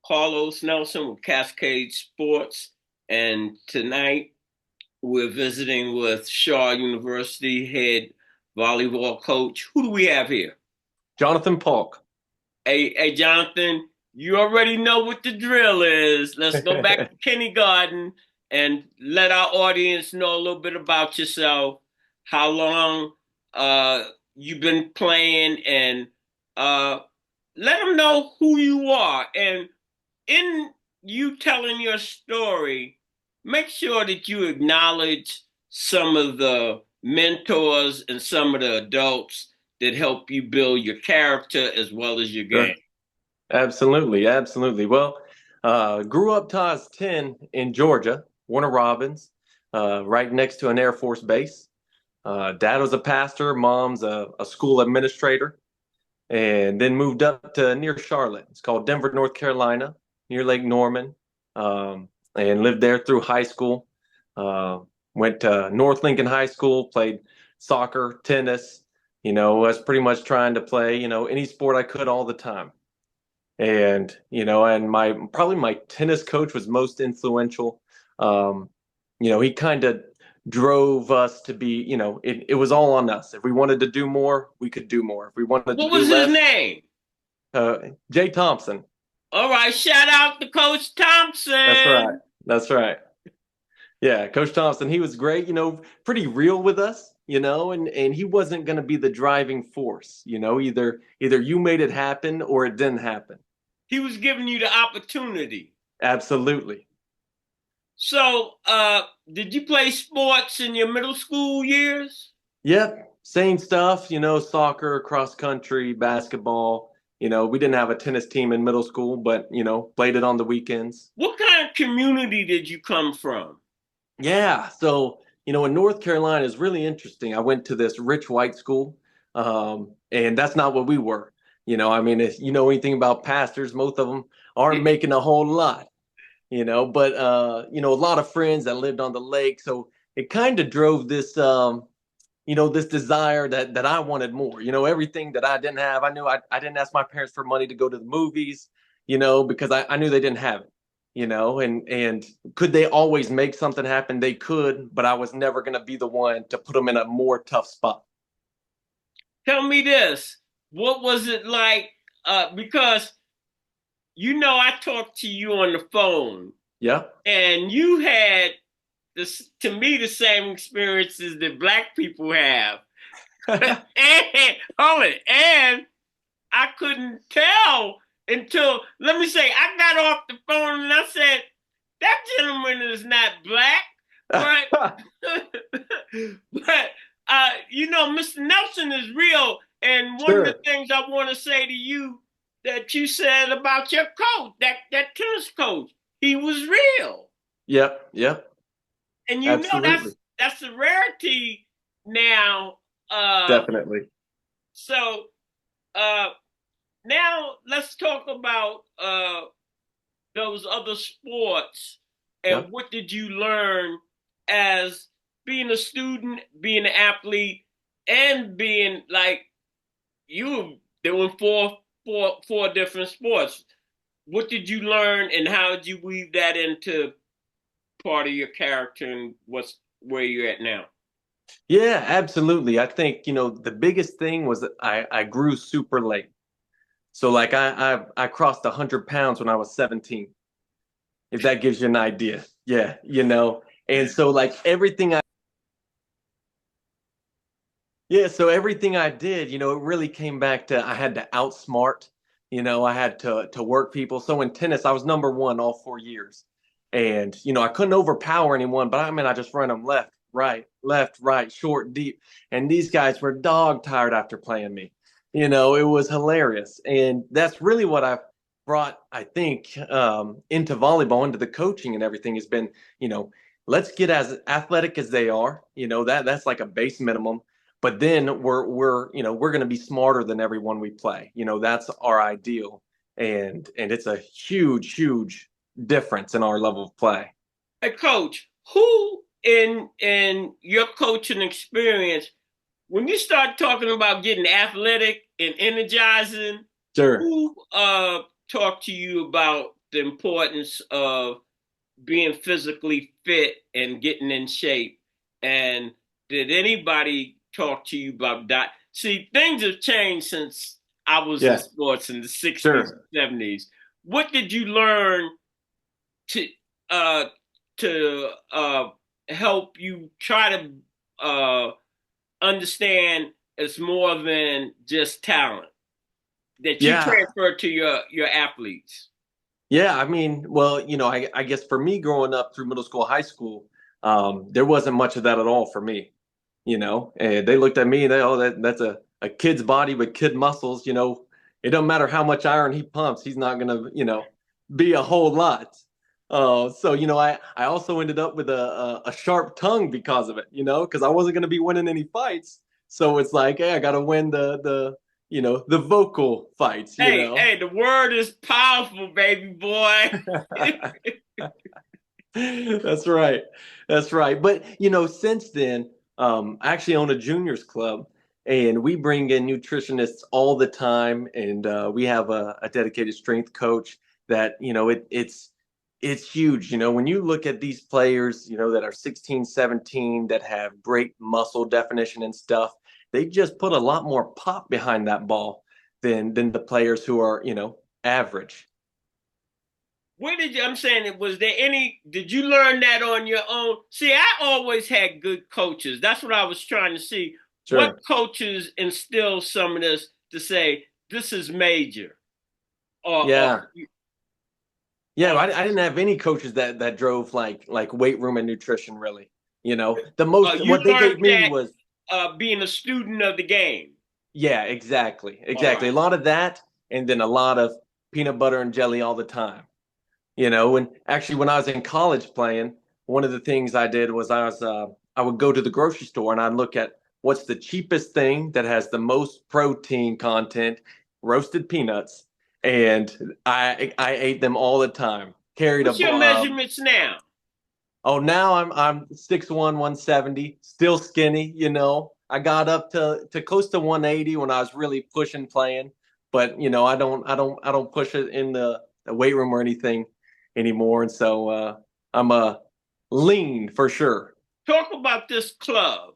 Carlos Nelson with Cascade Sports, and tonight we're visiting with Shaw University head volleyball coach. Who do we have here? Jonathan Paulk. Hey, Jonathan, you already know what the drill is. Let's go back to kindergarten and let our audience know a little bit about yourself, how long uh, you've been playing, and uh, let them know who you are. And in you telling your story, make sure that you acknowledge some of the mentors and some of the adults that help you build your character as well as your game. Sure. Absolutely, absolutely. Well, grew up till I was 10 in Georgia, Warner Robins, right next to an Air Force base. Dad was a pastor, mom's a school administrator, and then moved up to near Charlotte. It's called Denver, North Carolina, near Lake Norman, and lived there through high school. Went to North Lincoln High School, played soccer, tennis. I was pretty much trying to play, any sport I could all the time. And my tennis coach was most influential. He kind of drove us to be, it was all on us. If we wanted to do more, we could do more. If we wanted to What do was his less, name? Jay Thompson. All right, shout out to Coach That's right. Thompson. That's right. Yeah, Coach Thompson, he was great, pretty real with us, and he wasn't going to be the driving force, either you made it happen or it didn't happen. He was giving you the opportunity. Absolutely. So, did you play sports in your middle school years? Yep, same stuff, soccer, cross country, basketball. We didn't have a tennis team in middle school, but, played it on the weekends. What kind of community did you come from? Yeah, so, in North Carolina is really interesting. I went to this rich white school, and that's not what we were. If you know anything about pastors, most of them aren't making a whole lot, but, a lot of friends that lived on the lake. So it kind of drove this, this desire that I wanted more, everything that I didn't have. I knew I didn't ask my parents for money to go to the movies, because I knew they didn't have it, and could they always make something happen? They could, but I was never going to be the one to put them in a more tough spot. Tell me this. What was it like? Because I talked to you on the phone. Yeah. And you had this, to me, the same experiences that Black people have. and hold it, and I couldn't tell until, let me say, I got off the phone and I said, that gentleman is not Black, but but Mr. Nelson is real. And one Sure. of the things I want to say to you that you said about your coach, that tennis coach, he was real. Yep. Yep. And Absolutely. that's a rarity now. Definitely. So now let's talk about those other sports and Yep. what did you learn as being a student, being an athlete, and being like you doing four different sports. What did you learn, and how did you weave that into part of your character and where you're at now? Yeah, absolutely. I think, the biggest thing was that I grew super late. So like I crossed 100 pounds when I was 17, if that gives you an idea. Yeah, And so like everything I did, it really came back to I had to outsmart, I had to work people. So in tennis, I was number one all 4 years. And, I couldn't overpower anyone, but I just run them left, right, short, deep. And these guys were dog tired after playing me. It was hilarious. And that's really what I've brought, I think, into volleyball, into the coaching and everything has been, let's get as athletic as they are. That's like a base minimum. But then we're going to be smarter than everyone we play. That's our ideal. And it's a huge difference in our level of play. Hey, Coach, who in your coaching experience, when you start talking about getting athletic and energizing, Sure. who talked to you about the importance of being physically fit and getting in shape. And did anybody talk to you about that? See, things have changed since I was in Yeah, sports in the 60s sure. and 70s. What did you learn to uh help you try to understand it's more than just talent that you Yeah. transfer to your athletes? Yeah, I mean, well, I guess for me growing up through middle school, high school, there wasn't much of that at all for me, and they looked at me and that's a kid's body with kid muscles, it doesn't matter how much iron he pumps, he's not gonna, be a whole lot. So, I also ended up with a sharp tongue because of it, because I wasn't gonna be winning any fights. So it's like, hey, I gotta win the vocal fights, Hey, the word is powerful, baby boy. That's right. That's right. But since then, I actually own a juniors club, and we bring in nutritionists all the time, and we have a dedicated strength coach that it's huge. When you look at these players, that are 16, 17, that have great muscle definition and stuff, they just put a lot more pop behind that ball than the players who are average. Where did you, I'm saying, was there any, did you learn that on your own? See, I always had good coaches. That's what I was trying to see. What Sure. coaches instill some of this to say, this is major? Or Yeah. Yeah, I didn't have any coaches that drove like weight room and nutrition really. The most you what they learned gave me that was being a student of the game. yeah, exactly. All Exactly. A right. lot of that and then a lot of peanut butter and jelly all the time. And actually when I was in college playing, one of the things I did was I would go to the grocery store and I'd look at what's the cheapest thing that has the most protein content, roasted peanuts, and I ate them all the time. Carried What's your measurements now? Oh, now I'm 6'1", 170, still skinny, I got up to close to 180 when I was really pushing playing, but I don't push it in the weight room or anything anymore, and so I'm lean for sure. Talk about this club.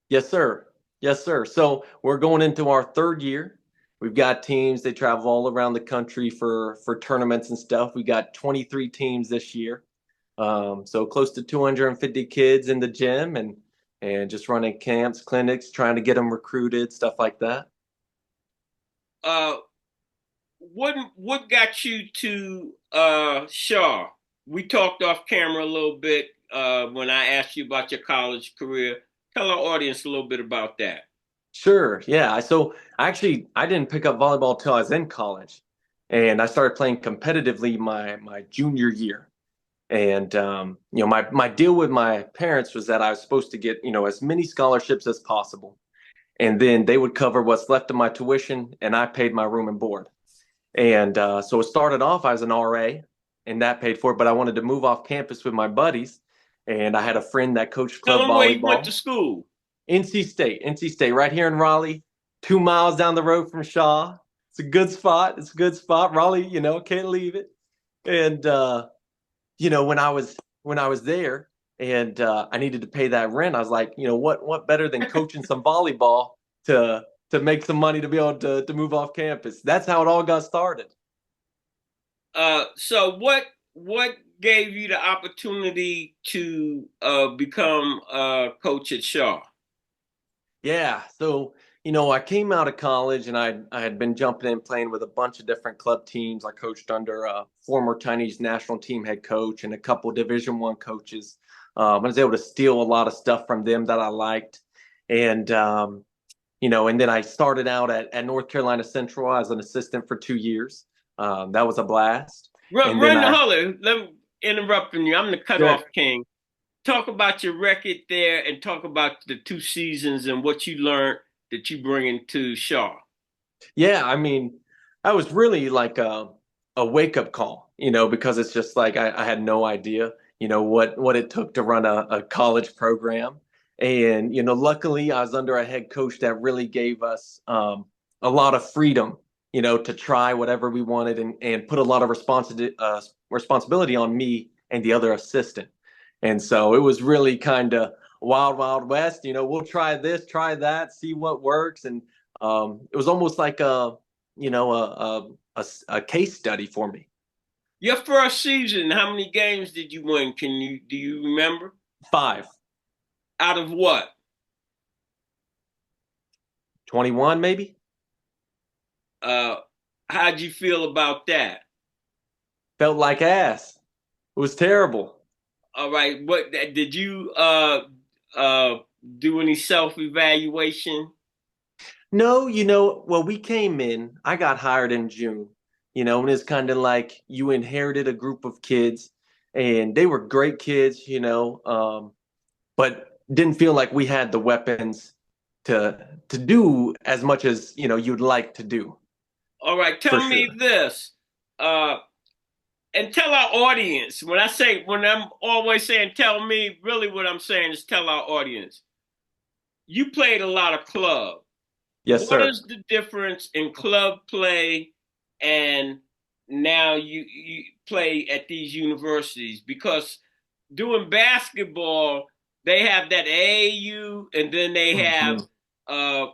Yes, sir. Yes, sir. So we're going into our third year. We've got teams. They travel all around the country for tournaments and stuff. We got 23 teams this year. So close to 250 kids in the gym and just running camps, clinics, trying to get them recruited, stuff like that. Uh, what got you to Shaw? We talked off camera a little bit when I asked you about your college career. Tell our audience a little bit about that. Sure. Yeah. So actually, I didn't pick up volleyball till I was in college, and I started playing competitively my junior year. And my deal with my parents was that I was supposed to get as many scholarships as possible, and then they would cover what's left of my tuition, and I paid my room and board. And so it started off as an RA, and that paid for it. But I wanted to move off campus with my buddies, and I had a friend that coached Tell club them where you went to volleyball. school. NC State, right here in Raleigh, 2 miles down the road from Shaw. It's a good spot. It's a good spot. Raleigh, can't leave it. And when I was there, and I needed to pay that rent, I was like, what better than coaching some volleyball to make some money to be able to move off campus. That's how it all got started. So what gave you the opportunity to become a coach at Shaw? Yeah. So, I came out of college and I had been jumping in playing with a bunch of different club teams. I coached under a former Chinese national team head coach and a couple Division I coaches. I was able to steal a lot of stuff from them that I liked. And then I started out at North Carolina Central as an assistant for 2 years. That was a blast. And then Hold it. Let me interrupting you. I'm the cutoff sure. king. Talk about your record there and talk about the 2 seasons and what you learned that you bring into Shaw. Yeah, I mean, I was really like a wake up call, because it's just like I had no idea, what it took to run a college program. And luckily I was under a head coach that really gave us a lot of freedom, to try whatever we wanted and put a lot of responsibility on me and the other assistant. And so it was really kind of wild, wild west. We'll try this, try that, see what works. And it was almost like a case study for me. Your first season, how many games did you win? Do you remember? 5. Out of what? 21 maybe. How'd you feel about that? Felt like ass. It was terrible. All right. What did you do any self-evaluation? No, well, we came in, I got hired in June, and it's kind of like you inherited a group of kids and they were great kids, but didn't feel like we had the weapons to do as much as, you'd like to do. All right. For Tell me sure. this. And tell our audience, when I'm always saying tell me, really what I'm saying is tell our audience. You played a lot of club. Yes, What sir. is the difference in club play and now you play at these universities? Because doing basketball, they have that AAU and then they have Hmm. uh,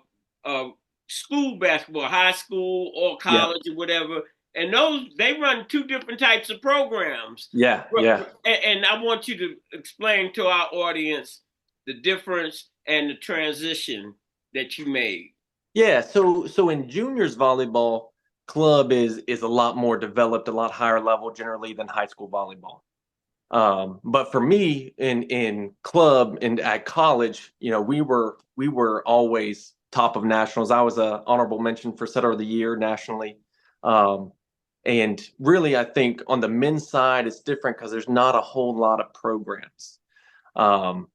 uh, school basketball, high school or Yeah. college or whatever. And those they run two different types of programs. Yeah. Yeah. And I want you to explain to our audience the difference and the transition that you made. Yeah, so in juniors volleyball, club is a lot more developed, a lot higher level generally than high school volleyball. But for me in club and at college, we were always top of nationals. I was a honorable mention for setter of the year nationally. Um, and really, I think on the men's side, it's different because there's not a whole lot of programs. Um,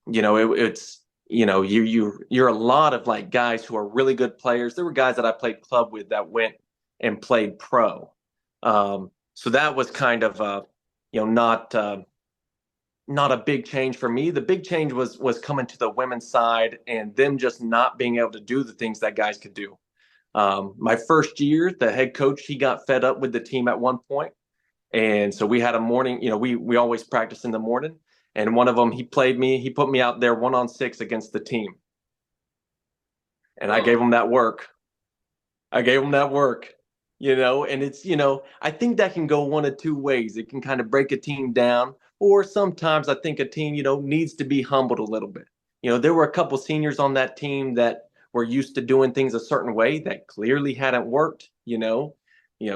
it's you're a lot of like guys who are really good players. There were guys that I played club with that went and played pro. So that was kind of not a big change for me. The big change was coming to the women's side and them just not being able to do the things that guys could do. My first year, the head coach, he got fed up with the team at one point, and so we had a morning. We always practice in the morning, and one of them he played me. He put me out there 1-on-6 against the team, and I Oh, gave him that work. I gave him that work. And it's, I think that can go one of two ways. It can kind of break a team down, or sometimes I think a team, needs to be humbled a little bit. There were a couple seniors on that team that were used to doing things a certain way that clearly hadn't worked.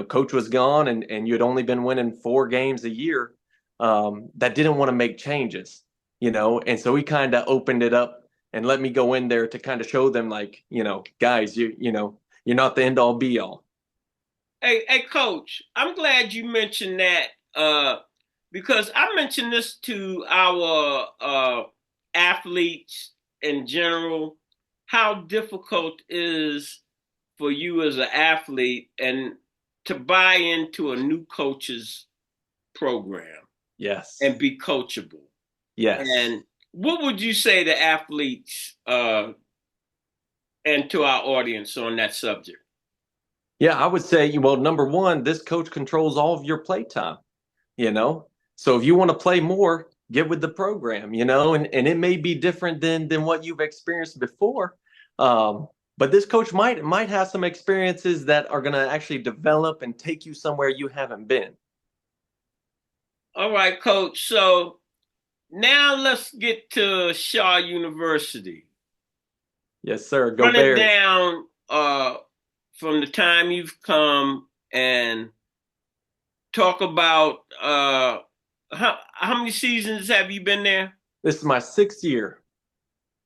Coach was gone and you had only been winning 4 games a year. That didn't want to make changes, and so we kind of opened it up and let me go in there to kind of show them like, guys, you're not the end all be all. hey, coach, I'm glad you mentioned that because I mentioned this to our athletes in general, how difficult is for you as an athlete and to buy into a new coach's program Yes. and be coachable. Yes. And what would you say to athletes and to our audience on that subject? Yeah, I would say, well, number one, this coach controls all of your play time, you know? So if you want to play more, get with the program, and it may be different than what you've experienced before. But this coach might have some experiences that are going to actually develop and take you somewhere you haven't been. All right, coach. So now let's get to Shaw University. Yes, sir. Go Run it Bears. down from the time you've come and talk about how many seasons have you been there? This is my 6th year.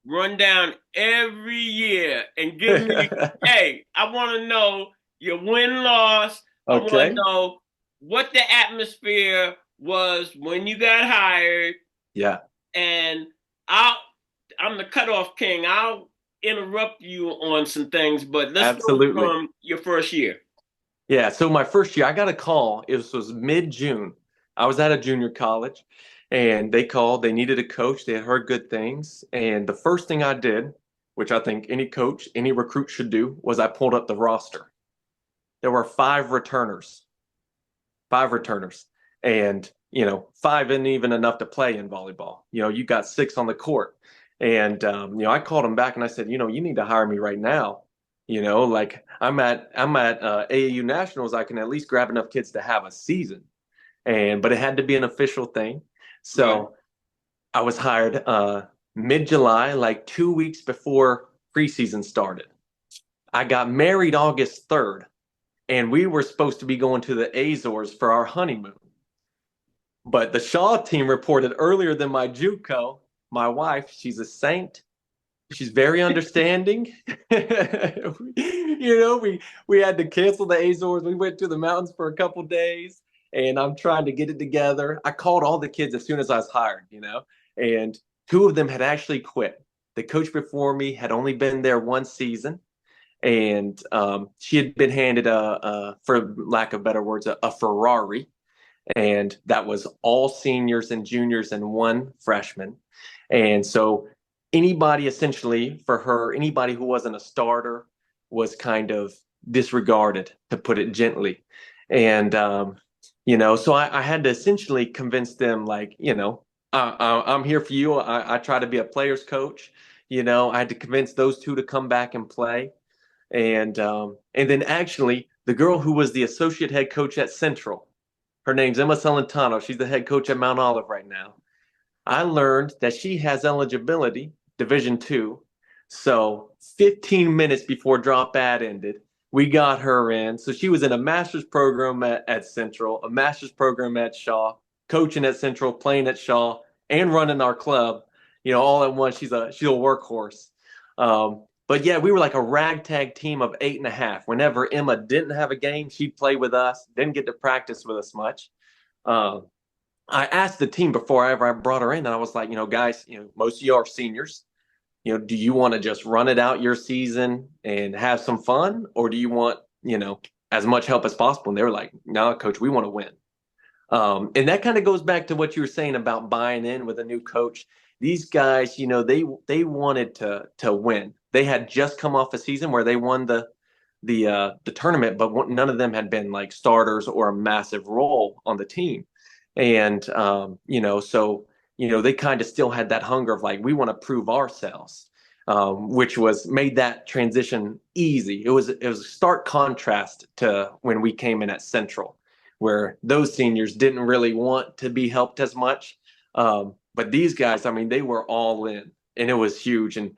Run down every year and give me, hey, I want to know your win loss. I want to Okay. know what the atmosphere was when you got hired. Yeah, And I'll, I'm the cutoff king. I'll interrupt you on some things, but let's go absolutely. from your first year. Yeah, so my first year, I got a call. It was mid-June. I was at a junior college, and they called. They needed a coach. They had heard good things, and the first thing I did, which I think any coach, any recruit should do, was I pulled up the roster. there were five returners. And, five isn't even enough to play in volleyball. You got six on the court. And, I called him back and I said, you need to hire me right now. Like I'm at AAU Nationals. I can at least grab enough kids to have a season. But it had to be an official thing. So Right. I was hired mid-July, like 2 weeks before preseason started. I got married August 3rd, and we were supposed to be going to the Azores for our honeymoon. But the Shaw team reported earlier than my JUCO, my wife, she's a saint. She's very understanding. We had to cancel the Azores. We went to the mountains for a couple days, and I'm trying to get it together. I called all the kids as soon as I was hired, and two of them had actually quit. The coach before me had only been there one season, and she had been handed for lack of better words, a Ferrari, and that was all seniors and juniors and one freshman. And so anybody essentially for her, anybody who wasn't a starter was kind of disregarded, to put it gently. And, so I had to essentially convince them, like, I'm here for you. I try to be a player's coach. I had to convince those two to come back and play. And then actually the girl who was the associate head coach at Central, her name's Emma Celentano. She's the head coach at Mount Olive right now. I learned that she has eligibility, Division II. So 15 minutes before drop ad ended, we got her in. So she was in a master's program at Central, a master's program at Shaw, coaching at Central, playing at Shaw, and running our club, all at once. She's a workhorse. But yeah, we were like a ragtag team of 8.5. Whenever Emma didn't have a game, she'd play with us, didn't get to practice with us much. I asked the team before I brought her in, and I was like, guys, most of you are seniors. Do you want to just run it out your season and have some fun? Or do you want, as much help as possible? And they were like, no, coach, we want to win. And that kind of goes back to what you were saying about buying in with a new coach. These guys, they wanted to win. They had just come off a season where they won the tournament, but none of them had been like starters or a massive role on the team. And so they kind of still had that hunger of like, we want to prove ourselves, which was made that transition easy. It was a stark contrast to when we came in at Central, where those seniors didn't really want to be helped as much. But these guys, I mean, they were all in, and it was huge. And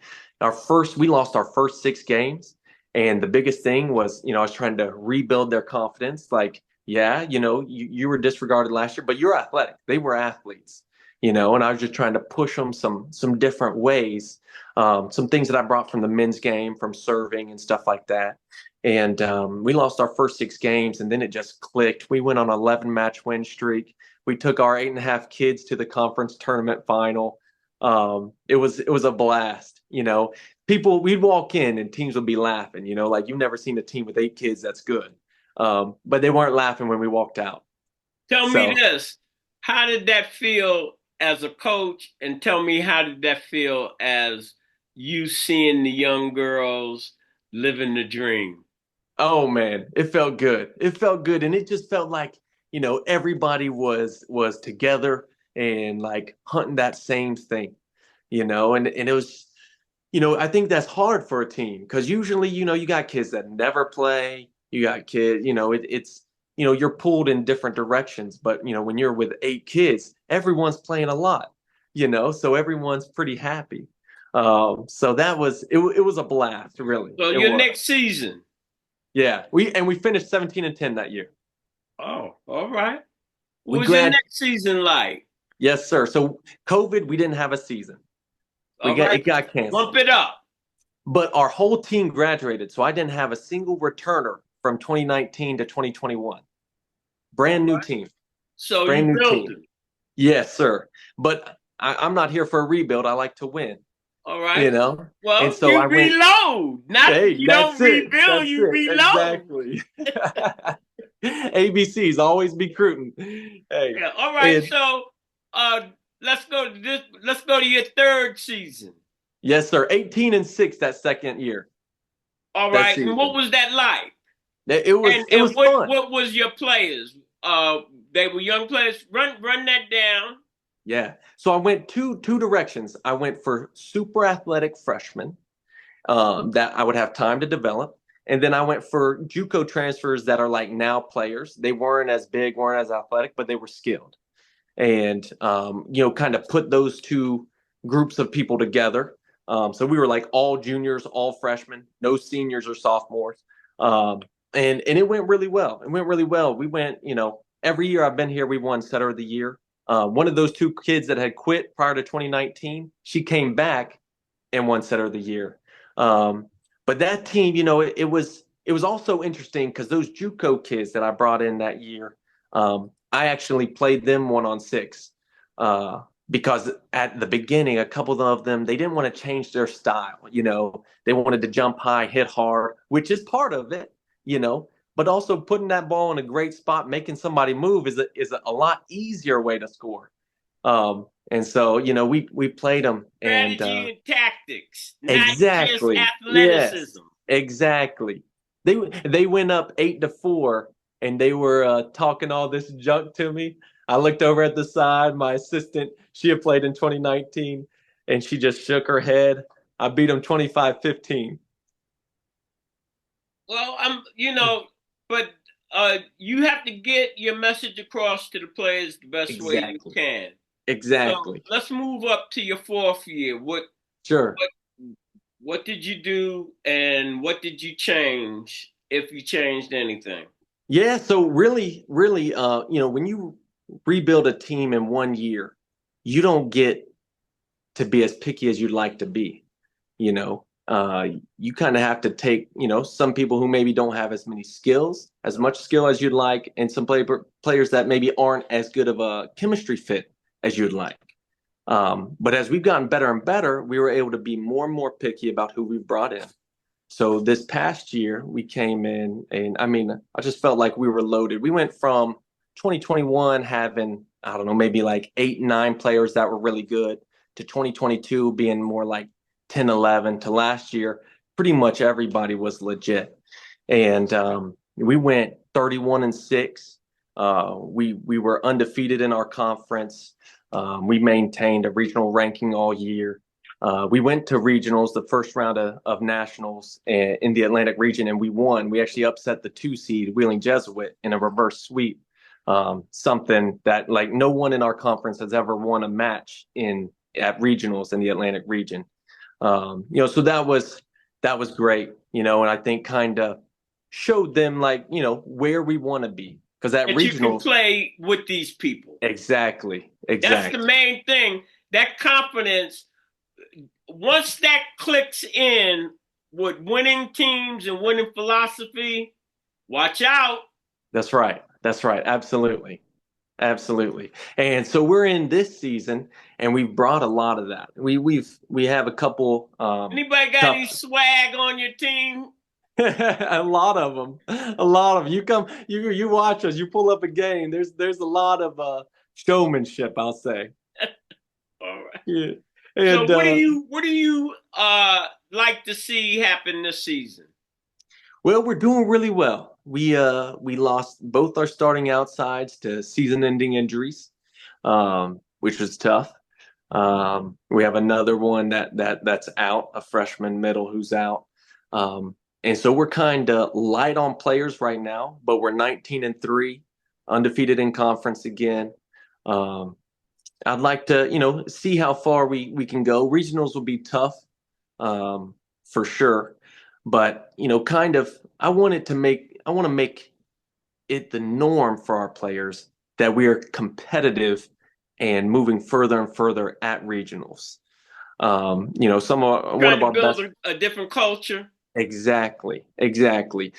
we lost our first 6 games. And the biggest thing was, I was trying to rebuild their confidence. Like, yeah, you were disregarded last year, but you're athletic. They were athletes, and I was just trying to push them some different ways, some things that I brought from the men's game, from serving and stuff like that. And we lost our first 6 games, and then it just clicked. We went on an 11-match win streak. We took our 8.5 kids to the conference tournament final. It was a blast. We'd walk in and teams would be laughing. Like you've never seen a team with 8 kids that's good. But they weren't laughing when we walked out. Tell me this. How did that feel as a coach? And tell me, how did that feel as you seeing the young girls living the dream? Oh man, it felt good. It felt good. And it just felt like, everybody was together and like hunting that same thing, and it was, I think that's hard for a team because usually, you got kids that never play. You got kids, it's, you're pulled in different directions. But, when you're with 8 kids, everyone's playing a lot, so everyone's pretty happy. So it was a blast, really. So your next season. Yeah, we finished 17-10 that year. Oh, all right. What was your next season like? Yes, sir. So COVID, we didn't have a season. It got canceled. Bump it up. But our whole team graduated, so I didn't have a single returner from 2019 to 2021. Brand new team. So brand you built it. Yes, sir. But I'm not here for a rebuild. I like to win. All right. Well, and so you reload. You don't rebuild, you reload. Exactly. ABCs always be recruiting. Hey. Yeah, all right. So let's go to your third season. Yes, sir. 18-6 that second year. All right. And what was that like? It And was fun. what was your players? They were young players. Run that down. Yeah. So I went two directions. I went for super athletic freshmen that I would have time to develop. And then I went for JUCO transfers that are like now players. They weren't as big, weren't as athletic, but they were skilled. And kind of put those two groups of people together. So we were like all juniors, all freshmen, no seniors or sophomores. Um, and it went really well. It went really well. We went, every year I've been here, we won Setter of the Year. One of those two kids that had quit prior to 2019, she came back and won Setter of the Year. Um, but that team, it was also interesting because those JUCO kids that I brought in that year, I actually played them 1-on-6 because at the beginning, a couple of them they didn't want to change their style. They wanted to jump high, hit hard, which is part of it. But also putting that ball in a great spot, making somebody move is a lot easier way to score. And so, we played them, and Strategy and tactics, not just exactly, athleticism. yes, exactly. They went up 8-4, and they were talking all this junk to me. I looked over at the side. My assistant, she had played in 2019, and she just shook her head. I beat them 25-15. Well, but you have to get your message across to the players the best way you Exactly, can. So exactly. let's move up to your fourth year. Sure. What did you do, and what did you change, if you changed anything? Yeah, so really, really, when you rebuild a team in 1 year, you don't get to be as picky as you'd like to be. You know, you kind of have to take, some people who maybe don't have as many skills, as much skill as you'd like, and some players that maybe aren't as good of a chemistry fit as you'd like. But as we've gotten better and better, we were able to be more and more picky about who we brought in. So this past year, we came in, and I mean, I just felt like we were loaded. We went from 2021 having, I don't know, maybe like 8, 9 players that were really good to 2022 being more like 10, 11 to last year. Pretty much everybody was legit. And we went 31-6. We were undefeated in our conference. We maintained a regional ranking all year. We went to regionals, the first round of nationals in the Atlantic region, and we won. We actually upset the 2 seed, Wheeling Jesuit, in a reverse sweep. Something that like no one in our conference has ever won a match at regionals in the Atlantic region. So that was great, and I think kind of showed them like, where we want to be. Because at That you can regionals, play with these people. exactly, That's the exactly. main thing. That confidence, once that clicks in with winning teams and winning philosophy, watch out. That's right. That's right. Absolutely. Absolutely. And so we're in this season, and we've brought a lot of that. We have a couple Anybody got any tough swag on your team? a lot of them. A lot of them. You watch us, you pull up a game. There's a lot of showmanship, I'll say. All right. Yeah. So And what do you like to see happen this season? well, we're doing really well. We lost both our starting outsides to season-ending injuries, which was tough. We have another one that's out, a freshman middle who's out. And so we're kind of light on players right now, but we're 19-3, undefeated in conference again. Um, I'd like to, see how far we can go. Regionals will be tough, for sure. But, kind of, I want to make it the norm for our players that we are competitive and moving further and further at regionals. One Trying of to our build best. a different culture. Exactly, exactly.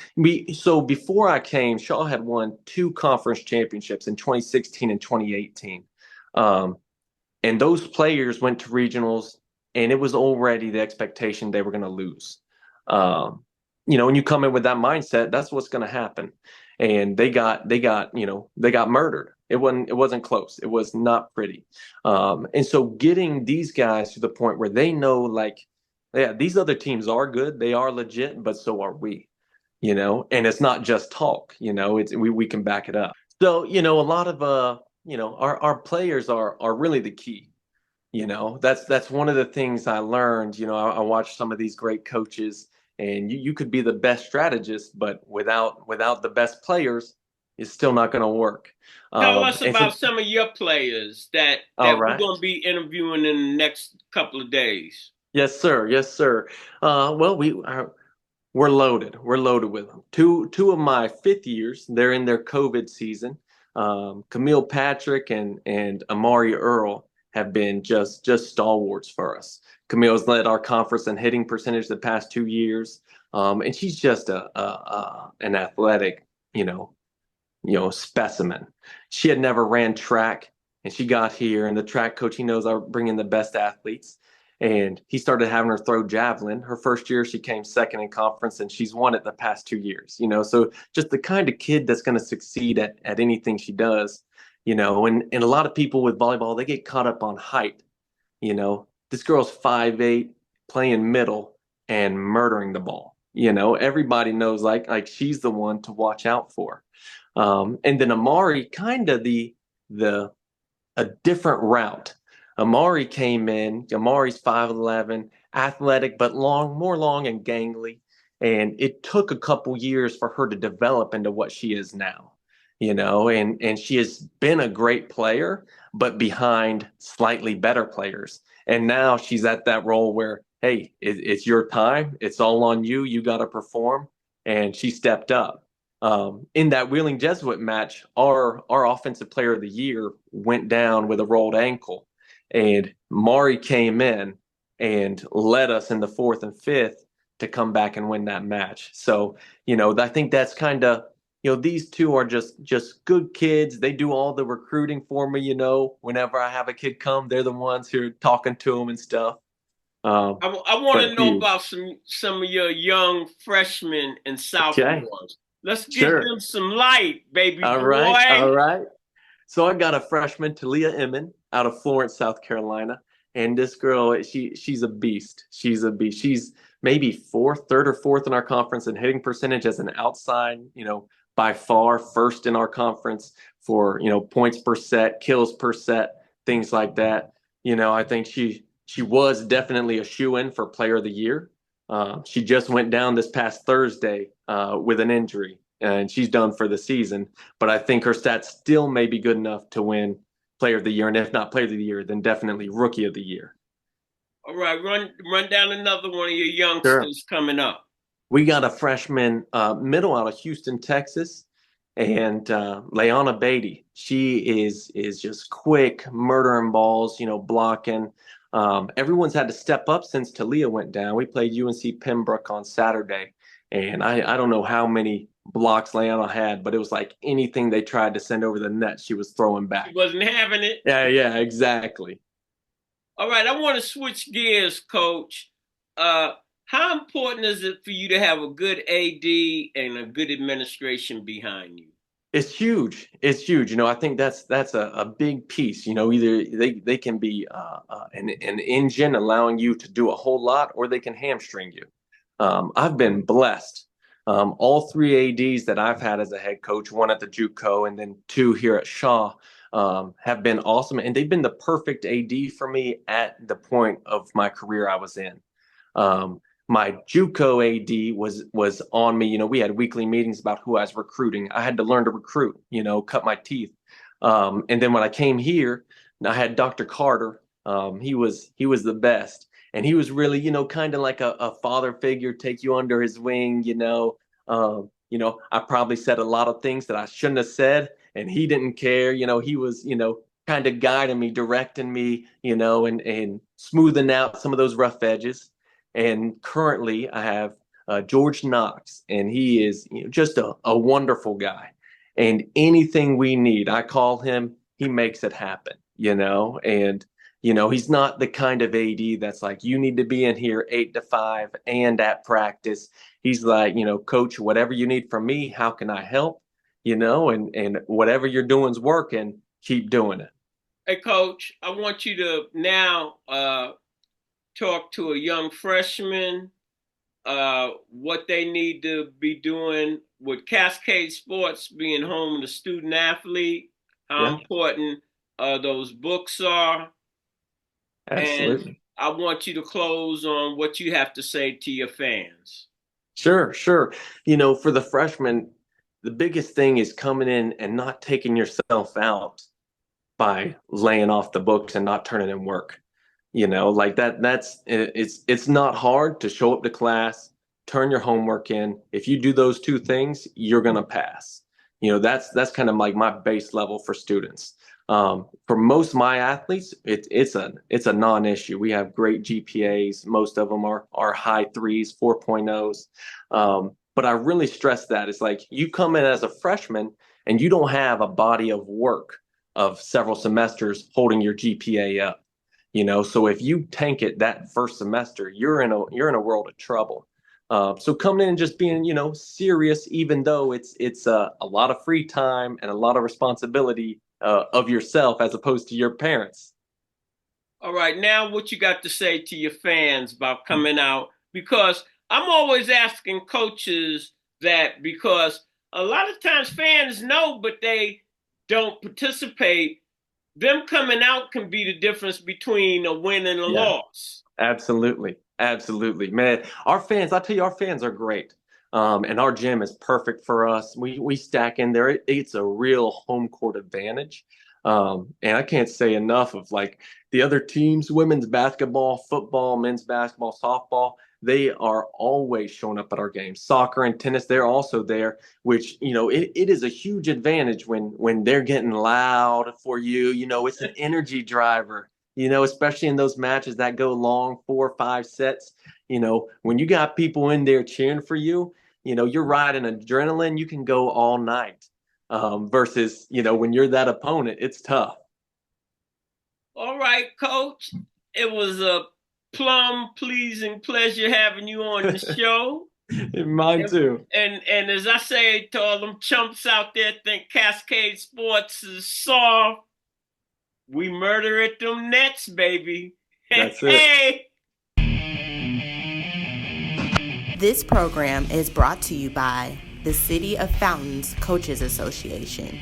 So before I came, Shaw had won 2 conference championships in 2016 and 2018. Um, and those players went to regionals, and it was already the expectation they were going to lose. When you come in with that mindset, that's what's going to happen. And they got murdered. It wasn't close. It was not pretty. And so getting these guys to the point where they know, like, yeah, these other teams are good. They are legit, but so are we. and it's not just talk, we can back it up. So, a lot of our players are really the key. That's one of the things I learned. I watched some of these great coaches, and you could be the best strategist, but without the best players, it's still not going to work. Tell us And about so, some of your players that all we're going right. to be interviewing in the next couple of days. Yes, sir. Yes, sir. Well, we're loaded. We're loaded with them. Two of my fifth years, they're in their COVID season. Camille Patrick and Amari Earl have been just stalwarts for us. Camille's led our conference in hitting percentage the past 2 years, and she's just an athletic, specimen. She had never ran track, and she got here, and the track coach, he knows I bring in the best athletes. And he started having her throw javelin. Her first year, she came second in conference, and she's won it the past 2 years. So just the kind of kid that's going to succeed at anything she does. And a lot of people with volleyball, they get caught up on height. This girl's 5'8", playing middle and murdering the ball. Everybody knows like she's the one to watch out for. And then Amari, kind of the a different route. Amari came in. Amari's 5'11", athletic but more long and gangly. And it took a couple years for her to develop into what she is now. And she has been a great player, but behind slightly better players. And now she's at that role where, hey, it's your time. It's all on you. You got to perform. And she stepped up. In that Wheeling Jesuit match, our offensive player of the year went down with a rolled ankle, and Mari came in and led us in the fourth and fifth to come back and win that match. So, I think that's kind of, these two are just good kids. They do all the recruiting for me. Whenever I have a kid come, they're the ones who are talking to them and stuff. I want But to know huge. about some of your young freshmen and Okay, sophomores. Let's give sure. them some light, baby All right, all boy. right. So I got a freshman, Talia Emmon, out of Florence, South Carolina, and this girl, she's a beast. She's a beast. She's maybe third or fourth in our conference in hitting percentage as an outside. By far first in our conference for points per set, kills per set, things like that. I think she was definitely a shoe in for Player of the Year. She just went down this past Thursday with an injury, and she's done for the season. But I think her stats still may be good enough to win Player of the Year, and if not Player of the Year, then definitely Rookie of the Year. All right, run down another one of your Sure. youngsters coming up. We got a freshman middle out of Houston, Texas, and Leona Beatty. She is just quick, murdering balls, blocking. Everyone's had to step up since Talia went down. We played UNC Pembroke on Saturday, and I don't know how many blocks Leona had, but it was like anything they tried to send over the net, she was throwing She back. wasn't having it. Yeah, yeah, exactly. All right, I want to switch gears, Coach. Uh, how important is it for you to have a good AD and a good administration behind you? It's huge. It's huge. I think that's a big piece. Either they can be an engine allowing you to do a whole lot, or they can hamstring you. I've been blessed. All three ADs that I've had as a head coach, one at the JUCO and then two here at Shaw, have been awesome, and they've been the perfect AD for me at the point of my career I was in. My JUCO AD was on me. We had weekly meetings about who I was recruiting. I had to learn to recruit, cut my teeth. And then when I came here, I had Dr. Carter. He was the best. And he was really, kind of like a father figure, take you under his wing. I probably said a lot of things that I shouldn't have said, and he didn't care. He was, kind of guiding me, directing me, and smoothing out some of those rough edges. And currently, I have George Knox, and he is just a wonderful guy. And anything we need, I call him, he makes it happen, And, he's not the kind of AD that's like, you need to be in here 8 to 5 and at practice. He's like, coach, whatever you need from me, how can I help? And whatever you're doing's working, keep doing it. Hey, Coach, I want you to now talk to a young freshman what they need to be doing with Cascade Sports being home to student athlete, how important those books are. Absolutely. And I want you to close on what you have to say to your fans. Sure. For the freshmen, the biggest thing is coming in and not taking yourself out by laying off the books and not turning in work. Like it's not hard to show up to class, turn your homework in. If you do those two things, you're going to pass. That's kind of like my base level for students. For most of my athletes, it's a non-issue. We have great GPAs. Most of them are high threes, 4.0s. But I really stress that it's like you come in as a freshman and you don't have a body of work of several semesters holding your GPA up. So if you tank it that first semester, you're in a world of trouble. So coming in and just being, serious, even though it's a lot of free time and a lot of responsibility of yourself as opposed to your parents. All right, now what you got to say to your fans about coming out? Because I'm always asking coaches that, because a lot of times fans know, but they don't participate. Them coming out can be the difference between a win and a loss. Absolutely. Man, I tell you, our fans are great. And our gym is perfect for us. We stack in there. It's a real home court advantage. And I can't say enough of like the other teams, women's basketball, football, men's basketball, softball. They are always showing up at our games. Soccer and tennis, they're also there, which, it is a huge advantage when they're getting loud for you. It's an energy driver, especially in those matches that go long, 4 or 5 sets. When you got people in there cheering for you, you're riding adrenaline, you can go all night. Versus, when you're that opponent, it's tough. All right, Coach. It was a pleasing pleasure having you on the show. Mine too. And as I say to all them chumps out there think Cascade Sports is soft, we murder at them nets, baby. That's it. This program is brought to you by the City of Fountains Coaches Association.